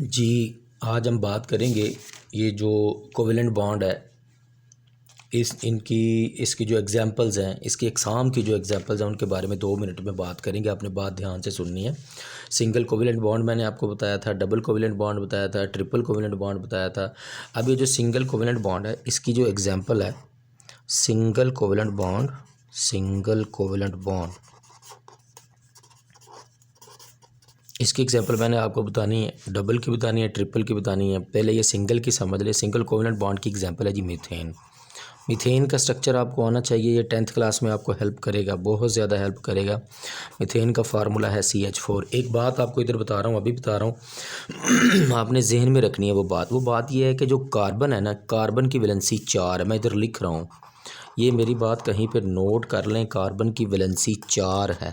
जी, आज हम बात करेंगे ये जो कोवेलेंट बॉन्ड है इसकी जो एग्जांपल्स हैं, इसकी इकसाम की जो एग्जांपल्स हैं उनके बारे में 2 मिनट में बात करेंगे। आपने बात ध्यान से सुननी है। सिंगल कोवेलेंट बॉन्ड मैंने आपको बताया था, डबल कोवेलेंट बॉन्ड बताया था, ट्रिपल कोवेलेंट बॉन्ड बताया था। अब ये जो सिंगल कोवेलेंट बॉन्ड है इसकी जो एग्जाम्पल है सिंगल कोवेलेंट बॉन्ड इसकी एग्जांपल मैंने आपको बतानी है, डबल की बतानी है, ट्रिपल की बतानी है। पहले ये सिंगल की समझ ले। सिंगल कोवेलेंट बॉन्ड की एग्जांपल है जी मीथेन। मीथेन का स्ट्रक्चर आपको आना चाहिए, ये 10th क्लास में आपको हेल्प करेगा, बहुत ज़्यादा हेल्प करेगा। मीथेन का फार्मूला है CH4। एक बात आपको इधर बता रहा हूँ, अभी बता रहा हूँ आपने जहन में रखनी है। वो बात ये है कि जो कार्बन है ना, कार्बन की वैलेंसी 4 है। मैं इधर लिख रहा हूँ, ये मेरी बात कहीं पर नोट कर लें। कार्बन की वैलेंसी 4 है,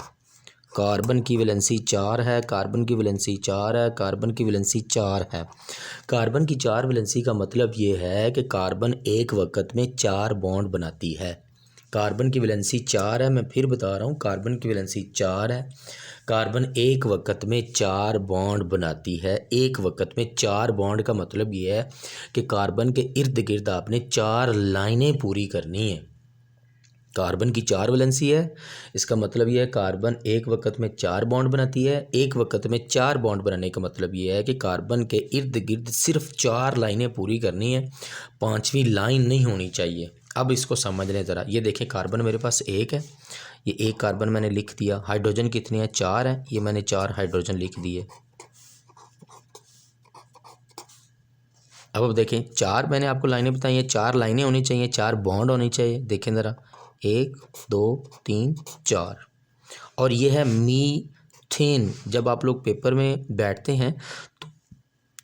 कार्बन की वैलेंसी 4 है, कार्बन की वैलेंसी 4 है, कार्बन की वैलेंसी 4 है। कार्बन की 4 वैलेंसी का मतलब ये है कि कार्बन एक वक्त में 4 बॉन्ड बनाती है। कार्बन की वैलेंसी 4 है, मैं फिर बता रहा हूँ, कार्बन की वैलेंसी 4 है। कार्बन एक वक्त में 4 बॉन्ड बनाती है। एक वक्त में 4 बॉन्ड का मतलब ये है कि कार्बन के इर्द गिर्द आपने 4 लाइनें पूरी करनी है। कार्बन की 4 वैलेंसी है, इसका मतलब यह है कार्बन एक वक्त में 4 बॉन्ड बनाती है। एक वक्त में 4 बॉन्ड बनाने का मतलब यह है कि कार्बन के इर्द गिर्द सिर्फ 4 लाइनें पूरी करनी है, 5वीं लाइन नहीं होनी चाहिए। अब इसको समझ लें ज़रा। ये देखें, कार्बन मेरे पास एक है, ये एक कार्बन मैंने लिख दिया। हाइड्रोजन कितने हैं? 4 हैं, ये मैंने 4 हाइड्रोजन लिख दिए। अब देखें, 4 मैंने आपको लाइनें बताई हैं, 4 लाइनें होनी चाहिए, 4 बॉन्ड होनी चाहिए। देखें ज़रा, 1 2 3 4। और ये है मीथेन। जब आप लोग पेपर में बैठते हैं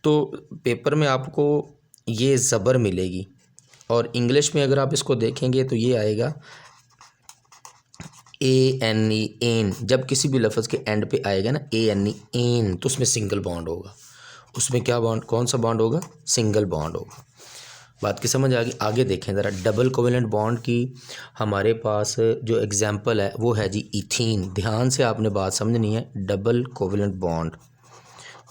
तो पेपर में आपको ये ज़बर मिलेगी, और इंग्लिश में अगर आप इसको देखेंगे तो ये आएगा ANE, एन। जब किसी भी लफ्ज़ के एंड पे आएगा ना ANE, एन, तो उसमें सिंगल बॉन्ड होगा। उसमें क्या बॉन्ड, कौन सा बॉन्ड होगा? सिंगल बॉन्ड होगा। बात की समझ आ गई? आगे देखें ज़रा। डबल कोवेलेंट बॉन्ड की हमारे पास जो एग्जांपल है वो है जी इथीन। ध्यान से आपने बात समझनी है। डबल कोवेलेंट बॉन्ड,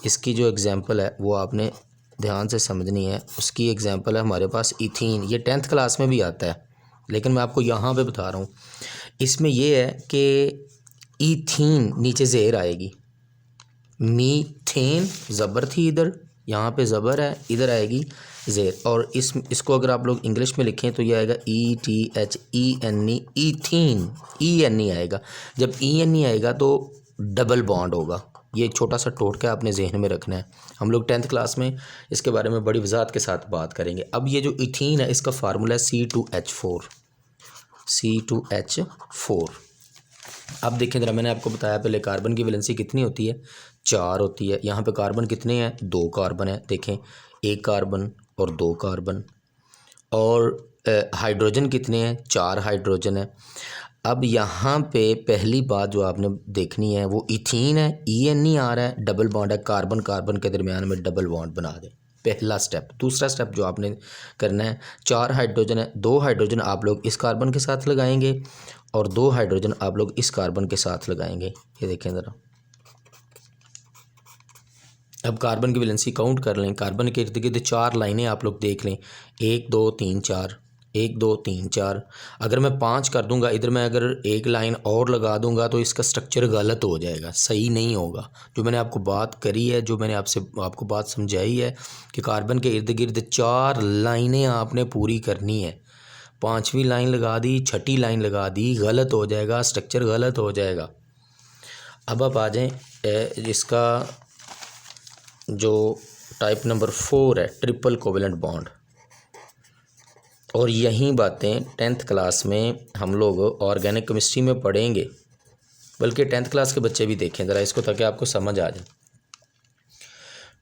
इसकी जो एग्जांपल है वो आपने ध्यान से समझनी है। उसकी एग्जांपल है हमारे पास इथीन। ये 10th क्लास में भी आता है, लेकिन मैं आपको यहाँ पे बता रहा हूँ। इसमें ये है कि इथीन नीचे ज़ेर आएगी, मीथेन ज़बर थी इधर, यहाँ पे ज़बर है, इधर आएगी ज़ेर। और इसको अगर आप लोग इंग्लिश में लिखें तो ये आएगा ETHENE, ईथीन। ENE आएगा। जब ENE आएगा तो डबल बॉन्ड होगा। ये छोटा सा टोटका आपने जहन में रखना है। हम लोग 10th क्लास में इसके बारे में बड़ी वजाहत के साथ बात करेंगे। अब ये जो इथीन है इसका फार्मूला है C2H4। अब देखें ज़रा, मैंने आपको बताया पहले कार्बन की वैलेंसी कितनी होती है? 4 होती है। यहाँ पे कार्बन कितने हैं? 2 कार्बन है। देखें, 1 कार्बन और 2 कार्बन। और हाइड्रोजन कितने हैं? 4 हाइड्रोजन है। अब यहाँ पे पहली बात जो आपने देखनी है वो इथीन है, ENE आ रहा है, डबल बॉन्ड है, कार्बन कार्बन के दरमियान में डबल बॉन्ड बना दें, पहला स्टेप। दूसरा स्टेप जो आपने करना है, 4 हाइड्रोजन है, 2 हाइड्रोजन आप लोग इस कार्बन के साथ लगाएंगे और 2 हाइड्रोजन आप लोग इस कार्बन के साथ लगाएंगे। ये देखें ज़रा। अब कार्बन की वैलेंसी काउंट कर लें। कार्बन के इर्द गिर्द 4 लाइनें आप लोग देख लें, 1 2 3 4, 1 2 3 4। अगर मैं 5 कर दूंगा इधर, मैं अगर एक लाइन और लगा दूंगा तो इसका स्ट्रक्चर गलत हो जाएगा, सही नहीं होगा। जो मैंने आपको बात करी है, जो मैंने आपको बात समझाई है कि कार्बन के इर्द गिर्द 4 लाइनें आपने पूरी करनी है। 5वीं लाइन लगा दी, 6ठी लाइन लगा दी, गलत हो जाएगा, स्ट्रक्चर गलत हो जाएगा। अब आप आ जाएं, इसका जो टाइप नंबर 4 है, ट्रिपल कोवेलेंट बॉन्ड। और यही बातें 10th क्लास में हम लोग ऑर्गेनिक केमिस्ट्री में पढ़ेंगे, बल्कि 10th क्लास के बच्चे भी देखें ज़रा इसको, ताकि आपको समझ आ जाए।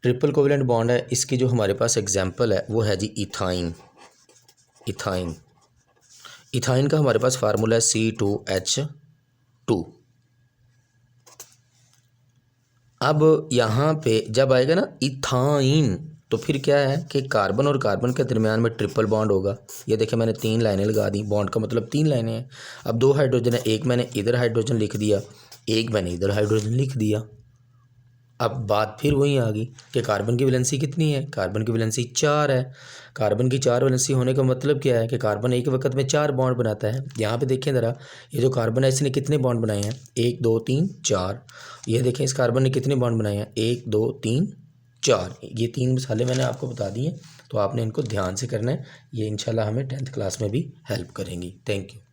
ट्रिपल कोवेलेंट बॉन्ड है, इसकी जो हमारे पास एग्जांपल है वो है जी इथाइन। इथाइन का हमारे पास फार्मूला है C2H2। अब यहाँ पे जब आएगा ना इथाइन, तो फिर क्या है कि कार्बन और कार्बन के दरमियान में ट्रिपल बॉन्ड होगा। ये देखिए, मैंने 3 लाइनें लगा दी, बॉन्ड का मतलब 3 लाइनें हैं। अब 2 हाइड्रोजन है, एक मैंने इधर हाइड्रोजन लिख दिया, एक मैंने इधर हाइड्रोजन लिख दिया। अब बात फिर वही आ गई कि कार्बन की वैलेंसी कितनी है, कार्बन की वैलेंसी 4 है। कार्बन की 4 वैलेंसी होने का मतलब क्या है कि कार्बन एक वक्त में 4 बॉन्ड बनाता है। यहाँ पे देखें ज़रा, ये जो कार्बन है इसने कितने बॉन्ड बनाए हैं, 1 2 3 4। ये देखें इस कार्बन ने कितने बॉन्ड बनाए हैं, 1 2 3 4। ये 3 मिसालें मैंने आपको बता दी हैं, तो आपने इनको ध्यान से करना है। ये इंशाल्लाह हमें 10th क्लास में भी हेल्प करेंगी। Thank you.